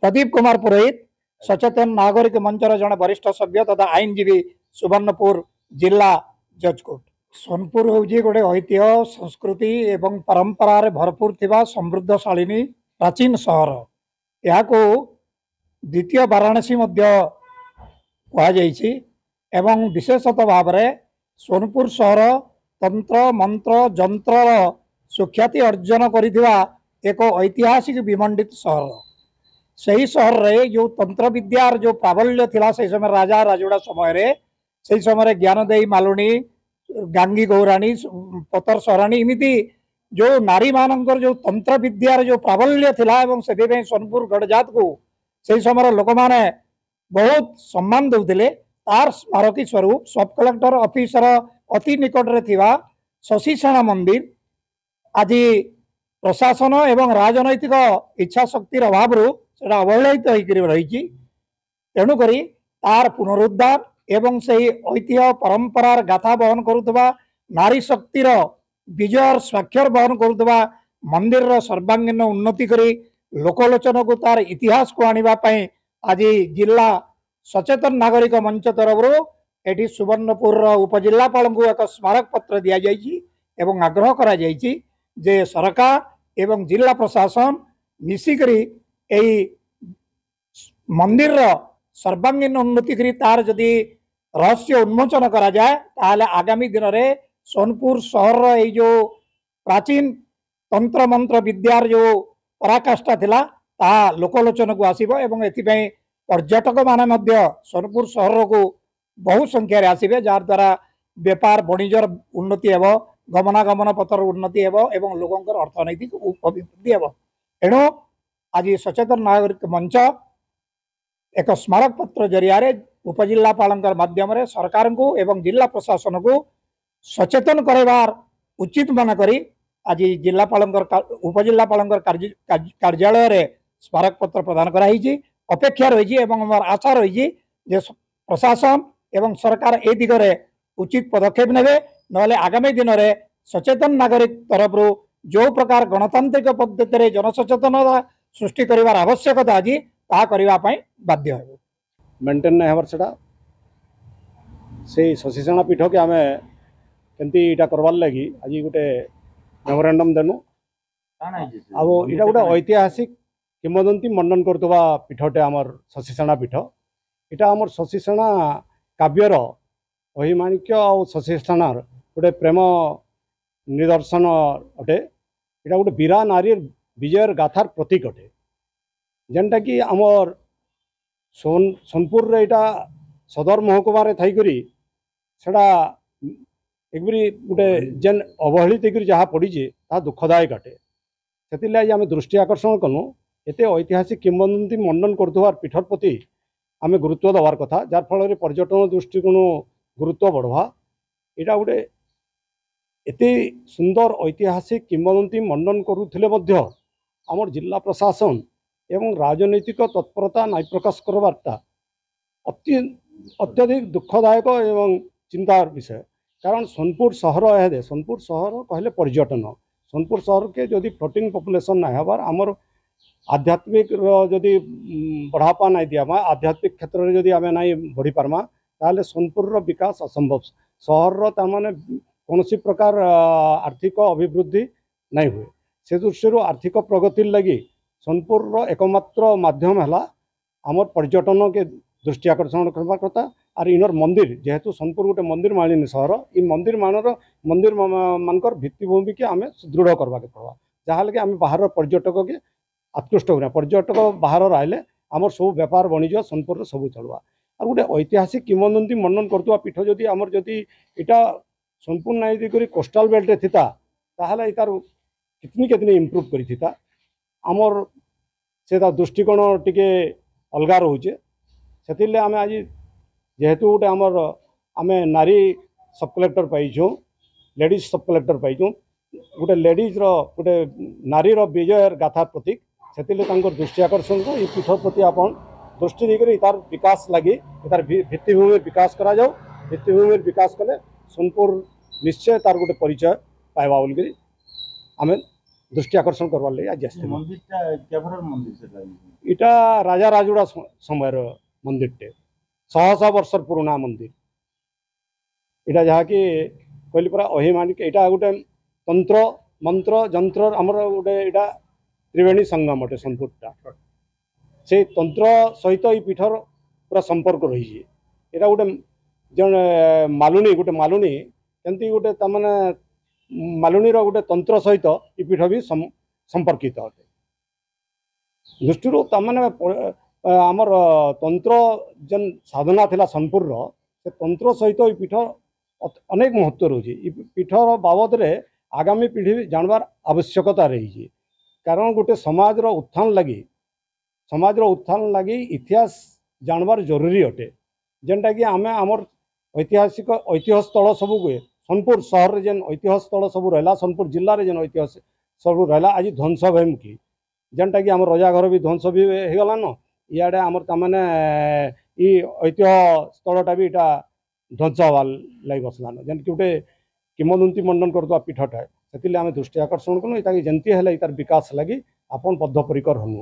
प्रदीप कुमार पुरोहित सचेतन नागरिक मंचर जड़े वरिष्ठ सभ्य तथा आईनजीवी सुवर्णपुर जिला जजकोट। सोनपुर हूँ गोटे ऐतिह्य संस्कृति एवं परंपरार भरपूर थिबा समृद्धशालिनी प्राचीन सहर। यह द्वितीय वाराणसी एवं विशेषतः भाव में सोनपुर सहर तंत्र मंत्र जंत्र सुख्याति अर्जन करिथिबा एक ऐतिहासिक विमंडित सहर। सही सहर रे जो तंत्र विद्यार जो प्राबल्य थिला से समय राजा राजुड़ा समय से समय ज्ञानदेई मालुणी गांगी गौराणी पतर सहराणी इमिति जो नारी मानकर जो तंत्र विद्यार जो प्राबल्य थिला एवं से सोनपुर गढ़जात को से समय लोक माने बहुत सम्मान देउथिले। तार स्मारकी स्वरूप सब कलेक्टर ऑफिसर अति निकट रे थिबा शशिसेना मंदिर आज प्रशासन एवं राजनैतिक इच्छा शक्तिर अभाव सेटा अवहेलित रही। तेणुक तार पुनरुद्धार एवं से ऐतिह्य परंपरार गाथा बहन करुवा नारी शक्तिर विजयर स्वाक्षर बहन करुवा मंदिर सर्वांगीन उन्नति करी लोकलोचन को तार इतिहास को आने आज जिला सचेतन नागरिक मंच तरफ एटी सुवर्णपुर उपजिलापाल को एक स्मारक पत्र दि जाइए आग्रह करा जाइए जे सरकार एवं जिला प्रशासन मिसिकरी यही मंदिर सर्वांगीन उन्नति करी तार जदि रहस्य उन्मोचन करा जाए ताहले आगामी दिन में सोनपुर सहर यही जो प्राचीन तंत्र मंत्र विद्यार जो पराकाष्ठा थिला ता लोकलोचन को आसीबो एवं एथिपई पर्यटक माने मध्य सोनपुर सहर को बहु संख्यार आसबे जार द्वारा व्यापार वाणिज्यर उन्नति हेब गमनागमन पथर उन्नति हेब एवं लोकंकर अर्थनैतिक अभिवृद्धि हेब। एणु आज सचेतन नागरिक मंच एक स्मारक पत्र जरिया उपजिलापाल माध्यम सरकार को एवं जिला प्रशासन को सचेतन करवार उचित मन करी आज जिलापाल उपजिलापाल कार्यालय स्मारक पत्र प्रदान कराई अपेक्षा रही आशा रही प्रशासन एवं सरकार ए दिगरे उचित पदक्षेप नेबे नले आगामी दिन में सचेतन नागरिक तरफ जो प्रकार गणतांत्रिक पद्धति जनसचेतनता सृष्टि करिवार आवश्यकता आज ता करिवा पई बाध्य हेबो। मेंटेन नहीं हबार सेटा से शशिसेना पीठ के आम केमती इटा करवार लगी आज गोटे मेमोरांडम देनु अब इटा गोटे ऐतिहासिक किंवदंती मंडन करतुवा पीठटे आमर शशिसेना पीठ इटा आमर शशिसेना काव्यर अहिमाणिक्य और शशिसेनार गोटे प्रेम निदर्शन अटे। इटा गोटे वीरा नारी विजयर गाथार प्रतीक अटे जेनटा कि आमर सोनपुर रे इटा सदर महकुमा रे थाइकरी सेटा एक गोटे जेन अवहेलित जहाँ पड़ी ता दुखदायक अटे। से आम दृष्टि आकर्षण कलु एते ऐतिहासिक किंवदंती मंडन करथुवार पीठर प्रति आम गुरुत्व देवार कथा जार फल पर्यटन दृष्टिकोण गुरुत्व बढ़वा। यहाँ गोटे एते सुंदर ऐतिहासिक किंवदंती मंडन करुथिले मध्य आमर जिला प्रशासन एवं राजनैतिक तत्परता नाई प्रकाश करवारटा अत्यधिक दुखदायक एवं चिंतार विषय। कारण सोनपुर सहर है सोनपुर सहर कहले पर्यटन सोनपुर सहर के जदि फ्लोटिंग पॉपुलेशन ना हबार आमर आध्यात्मिक जदि बढ़ापा नहीं दिया आध्यात्मिक क्षेत्र में जदि आम ना बढ़ी पार्मा ताले सोनपुर विकास असंभव सहर तार कौन प्रकार आर्थिक अभिवृद्धि नहीं हुए से दृष्टि आर्थिक प्रगति लगी सोनपुर एकमात्र माध्यम है आमर पर्यटन के दृष्टि आकर्षण करवा कथा। और इनर मंदिर जेहेतु सोनपुर गोटे मंदिर मालिनी सहर इ मंदिर मानकर भित्तिभूमि के आम सुदृढ़ करवा के पड़वा जहाँ लगे आम बाहर पर्यटक के आकृष्ट होना पर्यटक बाहर आइले आमर सब व्यापार वाणिज्य सोनपुर सब चलवा। और गोटे ऐतिहासिक किंवदंती मंडन करतुवा पीठ जदि आमर जदि इटा सोनपुर नाई दिगरी कोस्टाल बेल्ट रे थिता ताहले इतार कितनी इम्प्रूव करी थिता आमर से दृष्टिकोण टिके अलगा रोचे से आम आज जेहेतु गोटे आमर आम नारी सब कलेक्टर पाइछुँ लेडीज सब कलेक्टर पाइछुँ गोटे लेडीज गोटे नारी विजय गाथा प्रतीक से दृष्टि आकर्षण को ये पीठ प्रति आपन दृष्टि देकर तार विकास लगी तार भित्तिभूमि विकास करा जाओ भित्तिभूमि विकास कले सोनपुर निश्चय तार गोटे परिचय पाइबा बोल आम दृष्टि आकर्षण करवार लगी आज आसते मंदिरटा केभर मंदिर सेटा इटा राजा राजुड़ा समय मंदिरटे 100 वर्ष पुराना मंदिर इटा जहाँ कि कहली पूरा अहिमानिक यहाँ गोटे तंत्र मंत्र जंत्र आमर गोटे यहाँ त्रिवेणी संगम अटे सोनपुरटा से तंत्र सहित ये पीठर पूरा संपर्क रही यहाँ गोटे जन मालुनी एमती गोटे तमाने मालुनीर गोटे तंत्र सहित ये पीठ भी संपर्कित अटे दृष्टि तमाने आमर तंत्र जन साधना थिला सोनपुर से तंत्र सहित ये पीठ अनेक महत्व रही पीठर बाबद रे आगामी पीढ़ी जानवार आवश्यकता रही कारण गोटे समाजर उत्थान लगी इतिहास जानवार जरूरी अटे जेनटा कि आमे आमर ऐतिहासिक ऐतिह्य स्थल सब सोनपुर सहर जेन ऐतिह्य स्थल सब रहा सोनपुर जिले में जेन ऐतिह्य सब रहा आज ध्वंस भेमुखी जेनटा कि आम रजा घर भी ध्वंस भी होगला न इे आमर तमाने ऐतिह्य स्थलटा भी इटा ध्वंस हवा लगी बसलान जेन कि गोटे किंवदंती मंडन करता पीठटा से आम दृष्टि आकर्षण कलु जमती है तार विकास लगी आपन बद्धपरिकर हनु।